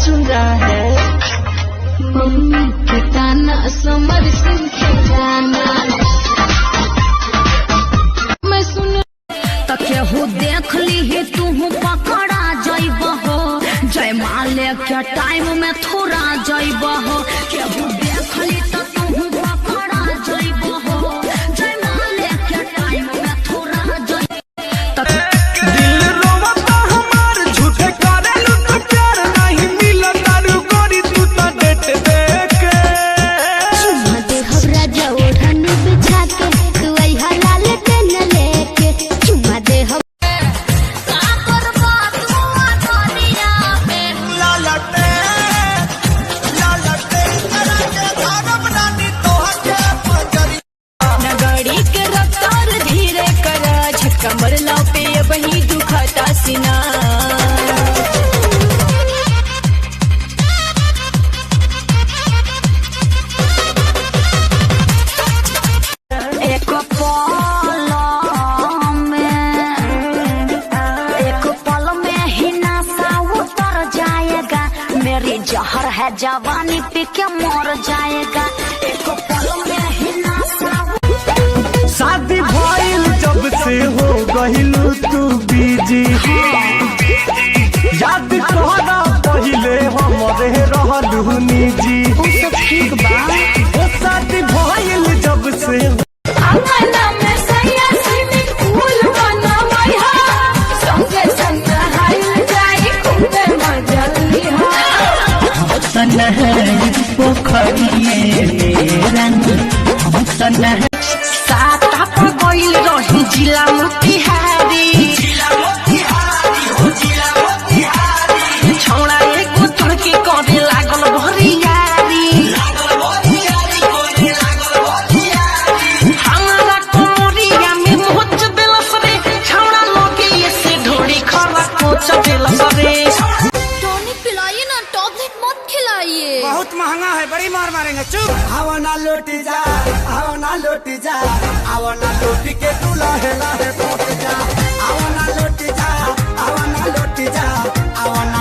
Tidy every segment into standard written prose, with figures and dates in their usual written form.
चुरा है। मम्मी के ताना समर सिंह के गाना मैं सुन तो केहू देख ली है तू पकड़ा जाइब हो। जय माले के टाइम में थोड़ा जाइब हो। केहू देख ली तो तू पकड़ा जाइब हो। जय माले के टाइम में थोड़ा जाइब। दिल रोवता हमार झूठे करेलू तो प्यार नहीं मिला तारू गोरी तू तो डेट देख के। चुम्मा दे हमरा जौड़न बिछा के तू आई हलाल के न लेके। चुम्मा दे हम का करबा तू तोरिया पे लालटे करा के धागम रानी तोहा के पजरी। नगड़ी के रफ्तार धीरे करा झटका मरला पे वही दुखता सीना। एक पल में ही नशा उतर जाएगा। मेरी जहर है जवानी पी के मर जाएगा। एक पल में ही नशा। शादी भइल जब से हो गहिलू तू बीजी। याद तोहरा पहिले हमरे रहलू निजी। सब ठीक बा। ओ शादी भइल जब से अंगना में सैया स्विमिंग पूल बनवाई हा। संगे संग नहाइल जाई खूबे मजा लिहा। साता पर गइल रही जिला मोतिहारी। छौड़ा एको तुड़की करे लागल भरियारी। हमरा कोरिया में मोच देलस रे। छौड़ा लोगे ऐसे ढोड़ी खरा कोच देलस रे। टॉनिक पिलाइए ना, टॉबलेट मत खिलाइए। बहुत महंगा है, बड़ी मार मारेंगे। चुप। आओ ना लौटी जा, आओ ना लौटी जा, आओ ना लौटी के तू लाहे लाहे लौट जा। आओ ना लौटी जा, आओ ना लौटी जा, आओ ना।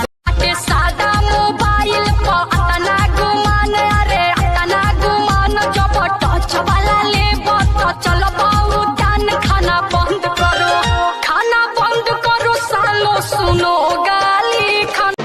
सादा मोबाइल पर अतना गुमान, अरे अतना गुमान। जब टच वाला लेबो तो चलो बाऊ दान। खाना बंद करो, खाना बंद करो सालो सुनो गाली। खाना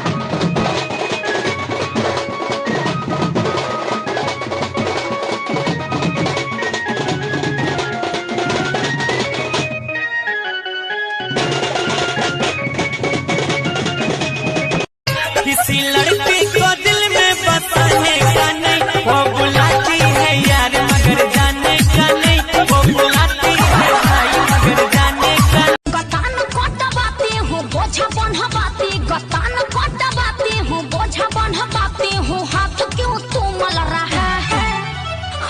किसी लड़की को दिल में बसाने का नहीं, वो बुलाती है यार मगर जाने का नहीं। वो बुलाती है भाई मगर जाने का नहीं। गतान कटवाती हूँ बोझा बन्हवाती। गतान कटवाती हूँ बोझा बन्हवाती हूँ। हाथ क्यों तू मल रहा है?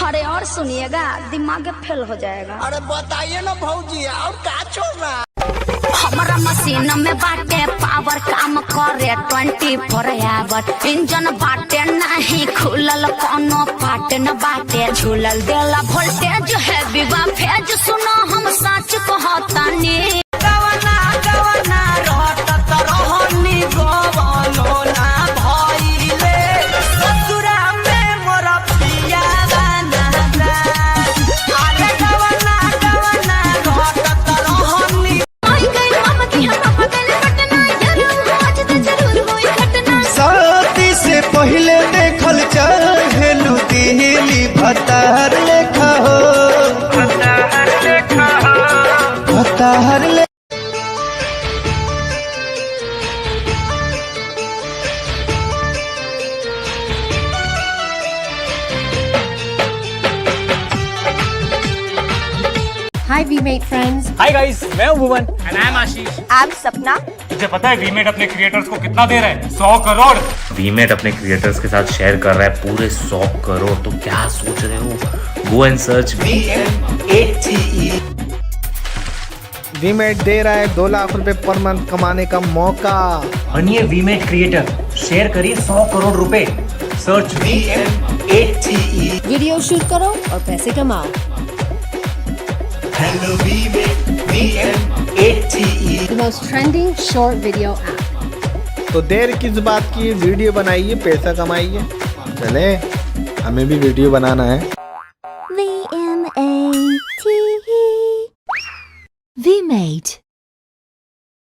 अरे और सुनिएगा, दिमाग फेल हो जाएगा। अरे बताइए ना भौजी, और क्या छोड़ रहा है? हमारा मशीन में बाटे पावर, काम करे 24 आवर। इंजन बाटे नहीं खुलल, कोनो पार्ट न बाटे झूलल। देला वोल्टेज है विवा फेज। सुनो हम सच कहतानी। गवना गवना रहत रहनी गवनो ना भइले। ससुरा में मोर पिया बना जा। अरे गवना गवना रहत रहनी। शादी से पहले देखल चाहेलू दिली भतार लेखा हो। भतार ले Hi VMate friends. Hi guys, मैं हूं Bhuvan and I am Ashish. I'm Sapna. तुझे पता है वीमेट अपने क्रिएटर्स को कितना दे रहा है? 100 करोड़। वीमेट अपने क्रिएटर्स के साथ शेयर कर रहा है पूरे 100 करोड़। तो क्या सोच रहे हो? Go and search VMATE। वीमेट दे रहा है 2 लाख रुपए पर मंथ कमाने का मौका। बनिए वीमेट क्रिएटर, शेयर करिए 100 करोड़ रुपए। Search VMATE। वीडियो शूट करो और पैसे कमाओ। Hello VMATE। The most trending short video app. तो देर किस बात की, वीडियो बनाइए, पैसा कमाइए। चले, हमें भी वीडियो बनाना है। VMATE. VMate.